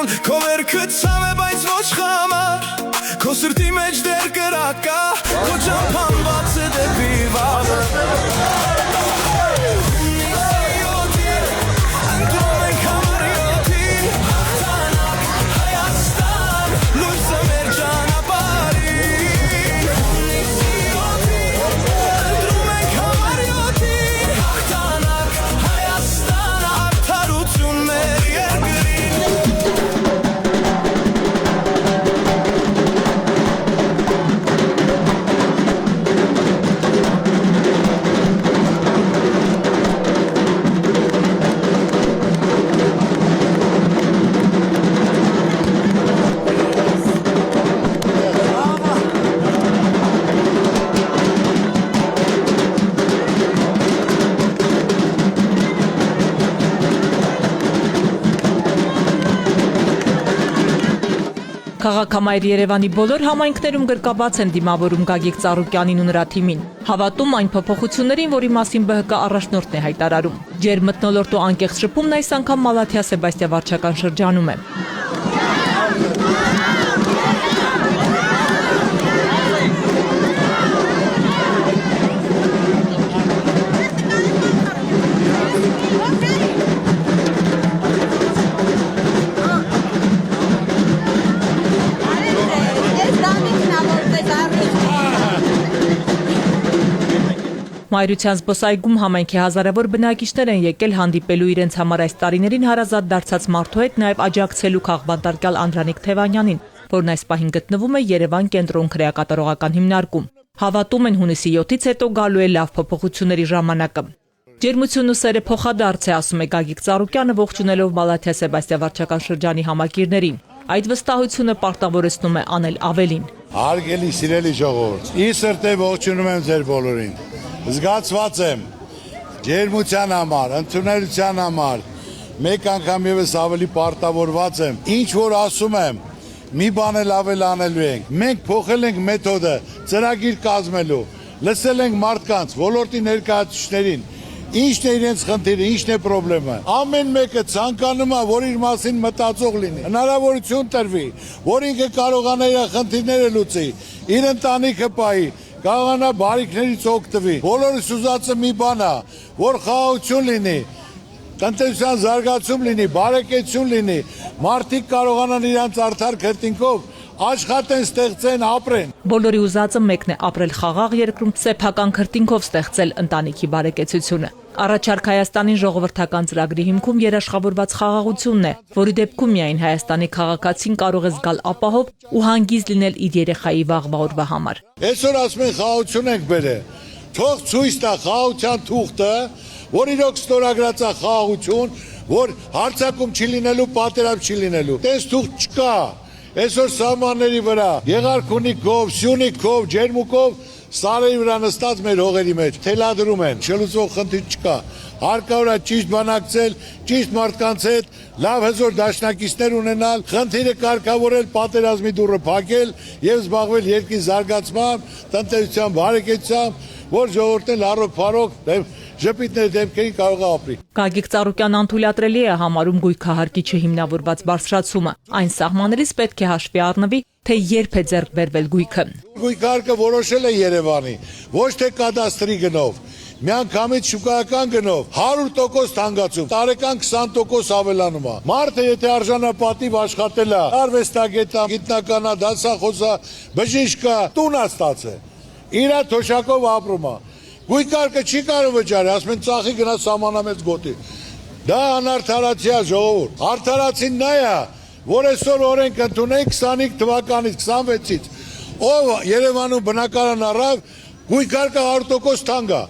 կենուն Քո վերքը ցավ է բայց ոչ խամար Քո սրտի մեջ դեր կրակա Քո ճամփան բաց է դեպի վաղը Քաղաքամայր Երևանի բոլոր համայնքներում գրկաբաց են դիմավորում Գագիկ Ծառուկյանին ու նրա թիմին։ Հավատում այն փոփոխություններին, որի մասին ԲՀԿ առաջնորդն է հայտարարում։ Ջերմ մթնոլորտ ու անկեղծ շփումն այս անգամ Մալաթիա Սեբաստիա վարչական շրջանում է։ Մայրության զբոսայգում համայնքի հազարավոր բնակիչներ են եկել հանդիպելու իրենց համար այս տարիներին հարազատ դարձած մարդու հետ, նաև աջակցելու քաղբանտարկյալ Անդրանիկ Թևանյանին, որն այս պահին գտնվում է Երևան կենտրոն քրեակատարողական հիմնարկում։ Հավատում են հունիսի 7-ից հետո գալու է լավ փոփոխությունների ժամանակը։ Ջերմությունն ու սերը փոխադարձ է, ասում է Գագիկ Ծառուկյանը, ողջունելով Մալաթիա Սեբաստիա վարչական շրջանի համակիրներին։ Այդ վստահությունը պարտավորեցնում է անել ավելին։ Հարգելի սիրելի ժողովուրդ, ի սրտե ողջունում եմ ձեր բոլորին։ Զգացված եմ ջերմության համար, ընդունելության համար, մեկ անգամ ևս ավելի պարտավորված եմ, ինչ որ ասում եմ, մի բան էլ ավել անելու ենք, մենք փոխել ենք մեթոդը, ծրագիր կազմելու, լսել ենք մարդկանց, ոլորտի ներկայացուցիչներին, ինչն է իրենց խնդիրը, ինչն է պրոբլեմը, ամեն մեկը ցանկանում է, որ իր մասին մտածող լինի, հնարավորություն տրվի, որ ինքը կարողանա իր խնդիրները լուծի, իր ընտանիքը պահի, կարողանա բարիքներից օգտվի։ Բոլորս ուզածը մի բան է, որ խաղաղություն լինի, տնտեսության զարգացում լինի, բարեկեցություն լինի, մարդիկ կարողանան իրանց արդար քրտինքով աշխատեն, ստեղծեն, ապրեն։ Բոլորի ուզածը մեկն է՝ ապրել խաղաղ երկրում, սեփական քրտինքով ստեղծել ընտանիքի բարեկեցությունը։ Առաջարկ Հայաստանին ժողովրդական ծրագրի հիմքում երաշխավորված խաղաղությունն է, որի դեպքում միայն Հայաստանի քաղաքացին կարող է զգալ ապահով ու հանգիստ լինել իր երեխայի վաղվա օրվա համար։ Այսօր ասում են խաղաղություն ենք բերել, թող ցույց տա խաղաղության թուղթը, որ իրոք ստորագրած է խաղաղություն, որ հարձակում չի լինելու, պատերազմ չի լինելու։ Տես թուղթ չկա։ Այսօր սահմանների վրա Եղարքունիքով, Սյունիքով, Ջերմուկով սարերի վրա նստած մեր հողերի մեջ թելադրում են, չլուծող խնդիր չկա։ Հարկավոր է ճիշտ բանակցել, ճիշտ մարդկանց հետ, լավ հզոր դաշնակիցներ ունենալ, խնդիրը կարգավորել, պատերազմի դուռը փակել եւ զբաղվել երկրի զարգացմամբ, տնտեսության բարեկեցությամբ, որ ժողովուրդն առօգ-փառոք ժպիտների դեպքերին կարող է ապրի։ Գագիկ Ծառուկյանն անթույլատրելի է համարում գույքահարկի չհիմնավորված բարձրացումը։ Այն սահմաններից պետք է հաշվի առնվի, թե երբ է ձեռք բերվել գույքը։ Գույքահարկը որոշել է Երևանի, ոչ թե կադաստրի գնով, միանգամից շուկայական գնով 100% թանկացում, տարեկան 20% ավելանում է։ Մարդը եթե արժանապատիվ աշխատել է, արվեստագետ է, գիտնական է, դասախոս է, բժիշկ է, տուն է ստացել, իր թոշակով ապրում է։ Գույքարկը չի կարող վճարել, ասում են ծախի գնա սահմանամեծ գոտի։ Դա անարդարացի է ժողովուրդ։ Արդարացին նա է, որ այսօր օրենք ընդունենք 25 թվականից 26-ից, ով Երևանում բնակարան առավ, գույքարկը 100% թանկ է,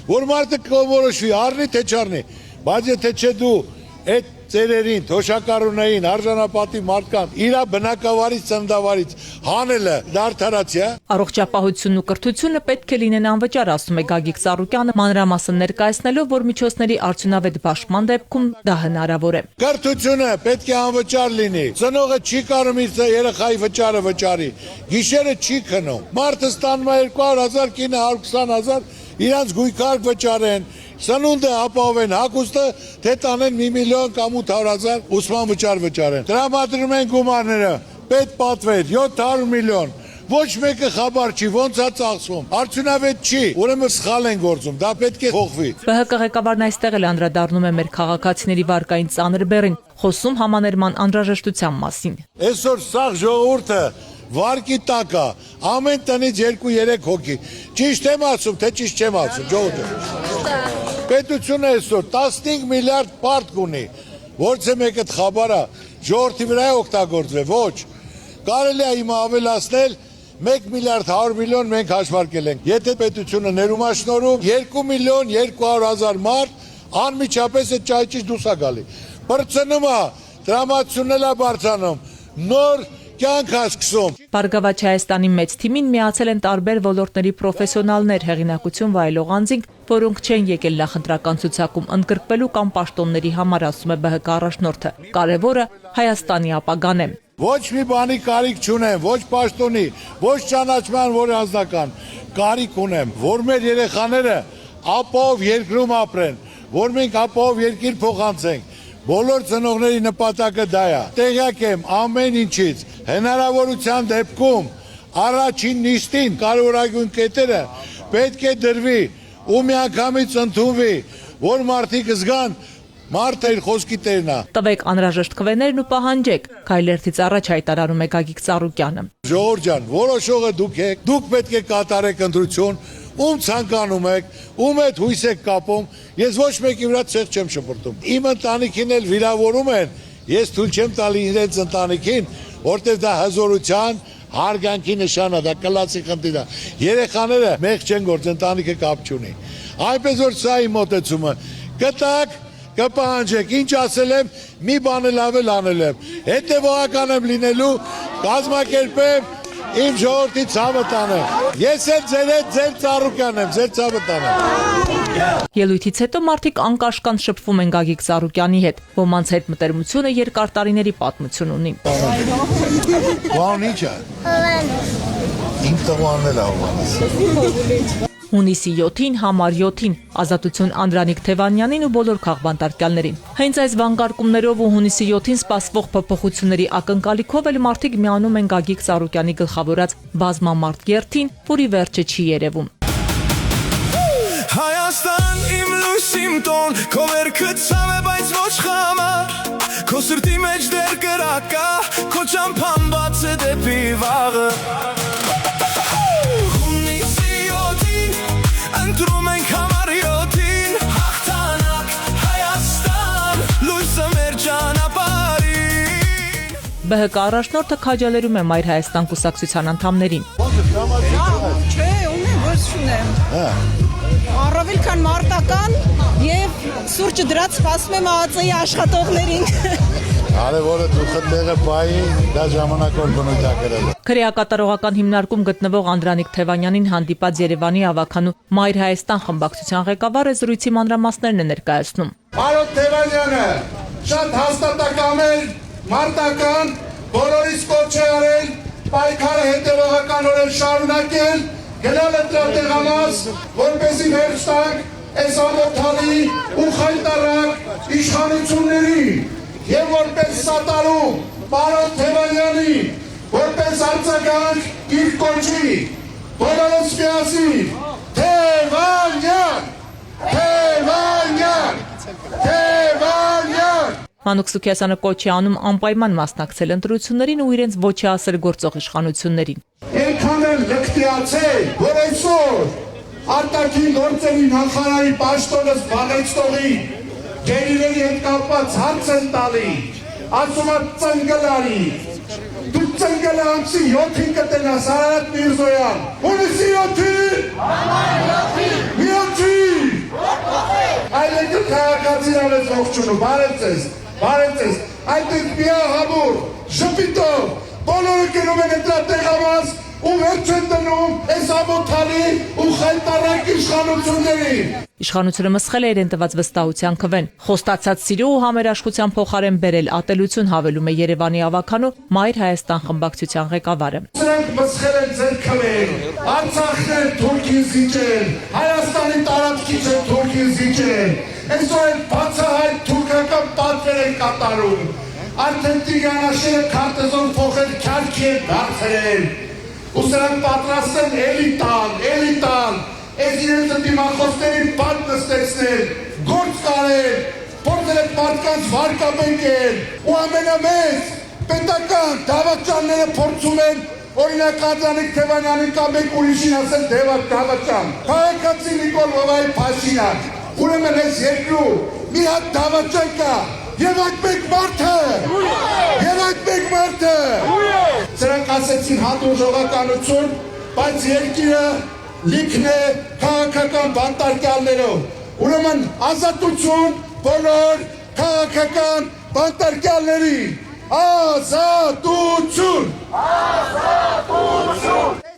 որ մարդը կորոշվի, առնի թե չառնի, բայց եթե չէ դու այդ ծերերին, թոշակառուներին, արժանապատիվ մարդկանց, իրա բնակավարից, ծննդավարից հանելը դա արդարացի է։ Առողջապահությունն ու կրթությունը պետք է լինեն անվճար, ասում է Գագիկ Ծառուկյանը, մանրամասն ներկայացնելով, որ միջոցների արդյունավետ բաշխման դեպքում դա հնարավոր է։ Կրթությունը պետք է անվճար լինի։ Ծնողը չի կարող իր երեխայի վճարը վճարի։ Գիշերը չի քնում։ Մարդը ստանում է 200,000, կինը 120,000, իրանց գույքարկ վճարեն, Սնունդը ապահովեն, հագուստը թե տանեն 1 միլիոն կամ 800,000 ուսման վճար վճարեն։ Տրամադրում են գումարները, պետ պատվեր 700 միլիոն։ Ոչ մեկը խաբար չի, ոնց է ծախսվում։ Արդյունավետ չի, ուրեմն սխալ են գործում, դա պետք է փոխվի։ ԲՀԿ ղեկավարն այստեղ էլ անդրադառնում է մեր քաղաքացիների վարկային ծանր բեռին, խոսում համաներման անհրաժեշտության մասին։ Այսօր սաղ ժողովուրդը վարկի տակ է, ամեն տնից 2-3 հոգի։ Ճիշտ եմ ասում, թե ճիշտ չեմ ասում, ժողովուրդը։ Պետությունը այսօր 15 միլիարդ պարտք ունի, որցե մեկը խաբար է, ժողովրդի վրա է օգտագործվել, ոչ։ Կարելի է հիմա ավելացնել 1 միլիարդ 100 միլիոն մենք հաշվարկել ենք։ Եթե պետությունը ներումաշնորհում 2 միլիոն 200,000 մարդ անմիջապես այդ ճայճից դուրս է գալի։ Բրցնում է, տրամադրությունն է բարձրանում, նոր կյանք է սկսում։ Բարգավաճ Հայաստանի մեծ թիմին միացել են տարբեր ոլորտների պրոֆեսիոնալներ, հեղինակություն վայելող անձինք, որոնք չեն եկել նախընտրական ցուցակում ընդգրկվելու կամ պաշտոնների համար, ասում է ԲՀԿ առաջնորդը։ Կարևորը Հայաստանի ապագան է։ Ոչ մի բանի կարիք չունեմ, ոչ պաշտոնի, ոչ ճանաչման, որ անձնական կարիք ունեմ, որ մեր երեխաները ապահով երկրում ապրեն, որ մենք ապահով երկիր փոխանցենք։ Բոլոր ծնողների նպատակը դա է։ Տեղյակ եմ ամեն ինչից, հնարավորության դեպքում առաջին նիստին կարևորագույն կետերը պետք է դրվի ու միանգամից ընդունվի, որ մարդիկ զգան մարդը իր խոսքի տերն է։ Տվեք անհրաժեշտ քվեներն ու պահանջեք, քայլերթից առաջ հայտարարում է Գագիկ Ծառուկյանը։ Ժողովուրդ ջան, որոշողը դուք եք, դուք պետք է կատարեք ընտրություն, ում ցանկանում եք, ում հետ հույս եք կապում, ես ոչ մեկի վրա ցեղ չեմ շպրտում։ Իմ ընտանիքին էլ վիրավորում են, ես թույլ չեմ տալի իրենց ընտանիքին, որտեղ դա հզորության, հարգանքի նշան է, դա կլացի խնդիր է։ Երեխաները մեղ չեն գործ, ընտանիքը կապ չունի։ Այնպես որ սա իմ մոտեցումը։ Գտակ կպահանջեք, ինչ ասել եմ, մի բան լավ էլ անել եմ։ Հետևողական եմ լինելու, կազմակերպեմ, իմ ժողովրդի ցավը տանեմ։ Ես էլ ձեր Ծառուկյանն եմ, ձեր ցավը տանեմ։ Ելույթից հետո մարդիկ անկաշկանդ շփվում են Գագիկ Ծառուկյանի հետ, ոմանց հետ մտերմությունը երկար տարիների պատմություն ունի։ Բան ի՞նչ է։ Իմ տղան էլ աղվանս։ Հունիսի 7-ին, համար 7-ին, ազատություն Անդրանիկ Թևանյանին ու բոլոր քաղբանտարկյալներին։ Հենց այս վանկարկումներով ու հունիսի 7-ին սպասվող փոփոխությունների ակնկալիքով էլ մարդիկ միանում են Գագիկ Ծառուկյանի գլխավորած բազմամարդ երթին, որի վերջը չի երևում։ Հայաստան իմ լույս իմ տոն, քո վերքը ցավ է, բայց ոչ խամար, քո սրտի մեջ դեռ կրակա, քո ճամփան բաց է դեպի վաղը։ Ընտրում ենք համար 7-ին, հաղթանակ Հայաստան, լույսը մեր ճանապարհին։ ԲՀԿ առաջնորդը քաջալերում է Մայր Հայաստան կուսակցության անդամներին։ Չէ, ունեմ, ոչ չունեմ։ Առավել քան մարտական եւ սուրճը դրած սպասում եմ ԱԱԾ-ի աշխատողներին։ Արևորը դուխը տեղը բայի, դա ժամանակոր բնույթ է գրել։ Քրեակատարողական հիմնարկում գտնվող Անդրանիկ Թևանյանին հանդիպած Երևանի ավականու Մայր Հայաստան խմբակցության ղեկավարը զրույցի մանրամասներն է ներկայացնում։ Պարոն Թևանյանը շատ հաստատակամ էր, մարտական, բոլորիս կոչ է արել, պայքարը հետևողականորեն շարունակել, գնալ ընտրատեղանաց, որպեսզի վերջ տանք այս ամոթալի ու խայտարակ իշխանությունների եւ որպես սատարում պարոն Թևանյանի, որպես արձագանք իր կոչի, բոլորս միասին, Թևանյան, Թևանյան, Թևանյան։ Մանուկ Սուքիասյանը կոչ է անում անպայման մասնակցել ընտրություններին ու իրենց ոչի ասել գործող իշխանություններին։ Այնքան էլ լկտիացել, որ այսօր արտաքին գործերի նախարարի պաշտոնը զբաղեցնողի գերիների հետ կապված հարց են տալի, ասում է ծնգլարի, դու ծնգլը ամսի 7-ին կտենաս Արարատ Միրզոյան, հունիսի 7-ին, մի 7-ին, այլեկը քաղաքացին արեց ողջունում, բարև ձեզ, այդտեղ միահամուր, ժպիտով, բոլորը կնում են ընտրատեղամաս ու վերջ են դնում այս ամոթալի ու խայտարակ իշխանություններին։ Իշխանությունը մսխել է իրեն տված վստահության քվեն։ Խոստացած սիրո ու համերաշխության փոխարեն բերել ատելություն, հավելում է Երևանի ավականու Մայր Հայաստան խմբակցության ղեկավարը։ Սրանք մսխել են ձեր քվեն, Արցախն են Թուրքին զիջել, Հայաստանի տարածքից են Թուրքին զիջել, այսօր են բացահայտ թուրքական պատվեր են կատարում, արդեն Տիգրանաշենը քարտեզոն փոխել քարքի են դարձրել, ու սրանք պատրաստ են էլի տան, այս իրենց դիմախոսներին բան նստեցնել, գործ կարել, փորձել են մարդկանց վարկաբեկել, ու ամենամեծ պետական դավաճանները փորձում են օրինակ Անդրանիկ Թևանյանին կամ մեկ ուրիշին ասել դավաճան, քաղաքացի Նիկոլ Վովայի Փաշինյան, ուրեմն այս երկրում մի հատ դավաճան կա, եւ այդ մեկ մարդը, սրանք ասեցին հանդուրժողականություն, բայց երկիրը լիքն է քաղաքական բանտարկյալներով, ուրեմն ազատություն բոլոր քաղաքական բանտարկյալներին, ազատություն!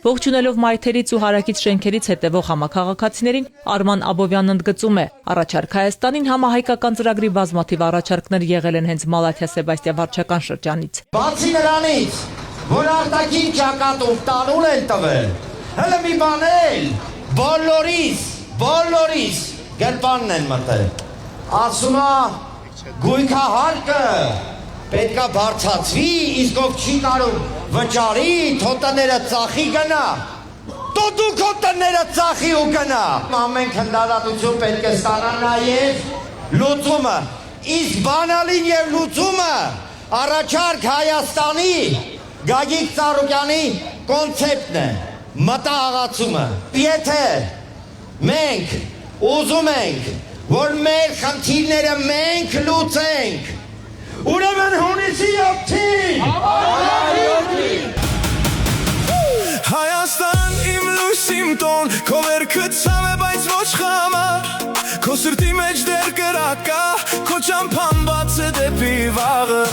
Ողջունելով մայթերից ու հարակից շենքերից հետևող համաքաղաքացիներին Արման Աբովյանն ընդգծում է. առաջարկ Հայաստանին համահայկական ծրագրի բազմաթիվ առաջարկներ եղել են հենց Մալաթիա-Սեբաստիա վարչական շրջանից։ Բացի նրանից, որ արտաքին ճակատով տանուլ են տվել, հələ մի բան էլ, բոլորիս գրպանն են մտել։ Ասում է, գույքահարկը պետքա բարձացվի, իսկ ով չի կարող վճարի, թո տները ծախի գնա, թո դու քո տները ծախի ու գնա։ Ամեն քննադատություն պետք է ստանա նաև լուծումը, իսկ բանալին և լուծումը առաջարկ Հայաստանի Գագիկ Ծառուկյանի կոնցեպտն է, մտահղացումը։ Եթե մենք ուզում ենք, որ մեր խնդիրները մենք լուծենք, ուրեմն հունիսի 7-ին Հայաստան իմ լույս իմ տոն Քո վերքը ցավ է բայց ոչ խամար Քո սրտի մեջ դեր կրակա Քո ճամփան բաց է դեպի վաղը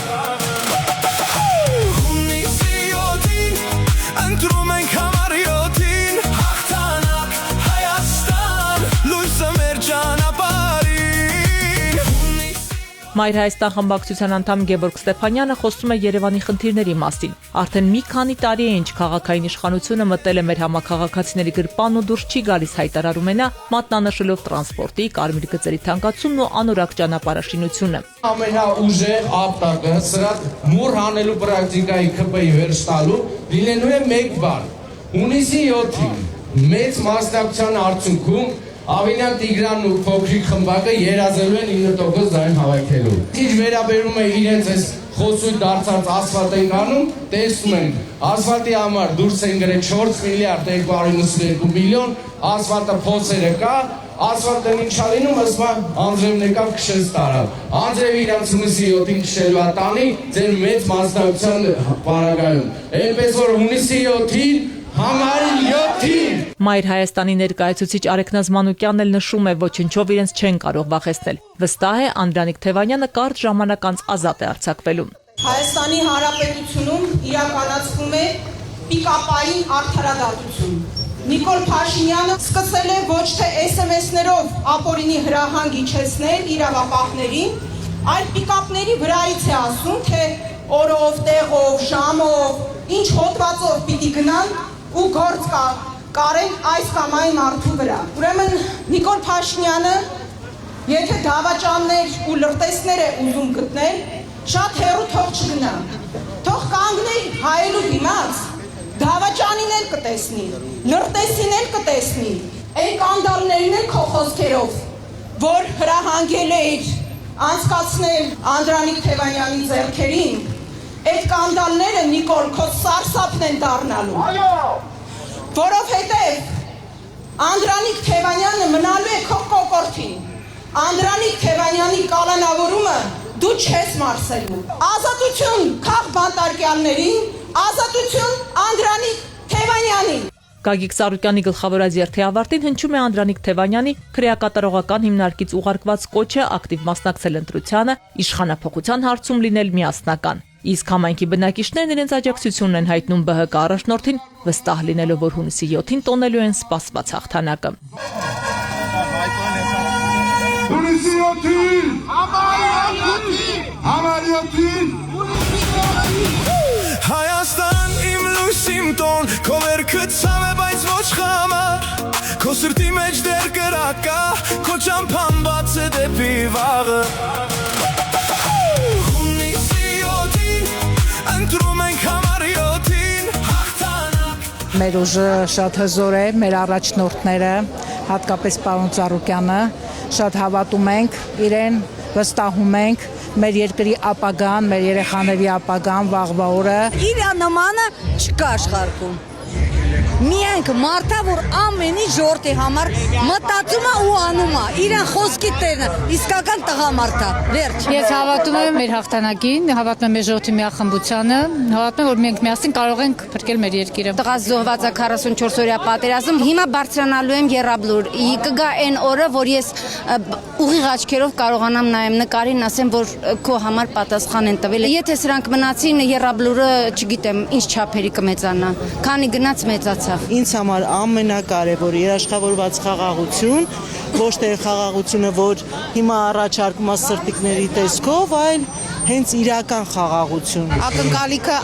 Հունիսի 7-ին ընտրում ենք համար 7-ին Հաղթանակ Հայաստան լույսը մեր ճանապարհին Մայր Հայաստան խմբակցության անդամ Գևորգ Ստեփանյանը խոսում է Երևանի խնդիրների մասին։ Արդեն մի քանի տարի է ինչ քաղաքային իշխանությունը մտել է մեր համաքաղաքացիների գրպան ու դուրս չի գալիս հայտարարում է նա, մատնանշելով տրանսպորտի, կարմիր գծերի թանկացումն ու անորակ ճանապարհաշինությունը։ Ամենաուժեղ ապտակը սրա մուր հանելու պրակտիկայի ԿՊ-ի վերջ տալու լինելու է մեկ բան։ Հունիսի 7-ին մեծ մասնակցության արդյունքում Ավինյան Տիգրանն ու փոքրիկ խմբակը երազելու են 9% ձայն հավաքելու։ Ինչ վերաբերում է իրենց այս խոսույթ դարձած ասֆալտ են անում, տեսնում ենք, ասֆալտի համար դուրս են գրել 4 միլիարդ 292 միլիոն, ասֆալտը փոսերը կա, ասֆալտը ինչա լինում, ասում Անձրևն եկավ քշեց տարավ։ Անձրևը իրանց հունիսի 7-ին քշելու է տանի, ձեր մեծ մասնակցության պարագայում։ Այնպես որ հունիսի 7-ին Համարի 7-ին Մայր Հայաստանի ներկայացուցիչ Արեգնազ Մանուկյանն էլ նշում է ոչնչով իրենց չեն կարող վախեցնել։ Վստահ է Անդրանիկ Թևանյանը կարճ ժամանակ անց ազատ է արձակվելու։ Հայաստանի Հանրապետությունում իրականացվում է պիկապային արդարադատություն։ Նիկոլ Փաշինյանը սկսել է ոչ թե SMS-ներով ապօրինի հրահանգ իջեցնել իրավապահներին, այլ պիկապների վրայից է ասում, թե օրով, տեղով, ժամով, ինչ հոդվածով պիտի գնան ու գործ կարեն այս կամ այն մարդու վրա։ Ուրեմն Նիկոլ Փաշինյանը, եթե դավաճաններ ու լրտեսներ է ուզում գտնել, շատ հեռու թող չգնա։ Թող կանգներ հայելու դիմաց, դավաճանին էլ կտեսնի, լրտեսին էլ կտեսնի, այն կանդալներին էլ քո խոսքերով, որ հրահանգել էր անցկացնել Անդրանիկ Թևանյանի ձեռքերին, այդ կանդալները Նիկոլ քո սարսափն են դառնալու։ Որովհետև Անդրանիկ Թևանյանը մնալու է քո կոկորդին։ Անդրանիկ Թևանյանի կալանավորումը դու չես մարսելու։ Ազատություն քաղ բանտարկյալներին, ազատություն Անդրանիկ Թևանյանին։ Գագիկ Ծառուկյանի գլխավոր երթի ավարտին հնչում է Անդրանիկ Թևանյանի քրեակատարողական հիմնարկից ուղարկված կոչը ակտիվ մասնակցել ընտրությանը, իշխանափոխության հարցում լինել միասնական։ Իսկ համայնքի բնակիչներն իրենց աջակցությունն են հայտնում ԲՀԿ առաջնորդին, վստահ լինելով, որ հունիսի 7-ին տոնելու են սպասված հաղթանակը։ Հունիսի 7-ին Համար 7-ին Հայաստան իմ լույսիմ տոն Քո վերքը ցավ է բայց ոչ խամար Քո սրտի մեջ դեր կրակա Քո ճամփան բաց է դեպի վաղը Հունիսի 7-ին Ընտրում ենք համար 7-ին Հաղթանակ Մեր ուժը շատ հզոր է, մեր առաջնորդները, հատկապես պարոն Ծառուկյանը, շատ հավատում ենք իրեն, վստահում ենք մեր երկրի ապագան, մեր երեխաների ապագան, վաղվա օրը։ Իր նմանը չկա աշխարհում։ Միայն մարդա, որ ամեն ինչ ժողովրդի համար մտածում է ու անում է, իրեն խոսքի տերն է, իսկական տղամարդ է, վերջ։ Ես հավատում եմ մեր հաղթանակին, հավատում եմ մեր ժողովրդի միախմբությանը, հավատում եմ, որ մենք միասին կարող ենք փրկել մեր երկիրը։ Տղաս զոհված է 44-օրյա պատերազմ, հիմա բարձրանալու եմ եռաբլուր։ Կգա այն օրը, որ ես ուղիղ աչքերով կարողանամ նայեմ նկարին, ասեմ, որ քո համար պատասխան են տվել։ Եթե սրանք մնացին, եռաբլուրը, չգիտեմ, ինչ չափերի կմեծանա, քանի գնաց մեծացավ։ Ինձ համար ամենակարևոր երաշխավորված խաղաղություն, ոչ թե խաղաղությունը, որ հիմա առաջարկում է սրտիկների տեսքով, այլ հենց իրական խաղաղություն։ Ակնկալիքը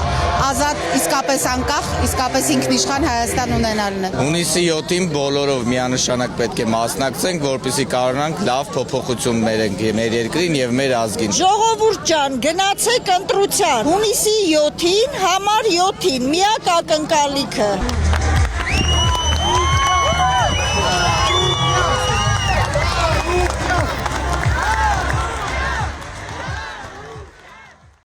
ազատ, իսկապես անկախ, իսկապես ինքնիշխան Հայաստան ունենալն է։ Հունիսի 7-ին բոլորով միանշանակ պետք է մասնակցենք, որպեսզի կարողանանք լավ փոփոխություն մեր երկրին եւ մեր ազգին։ Ժողովուրդ ջան, գնացեք ընտրության։ Հունիսի 7-ին, համար 7-ին, միակ ակնկալիքը։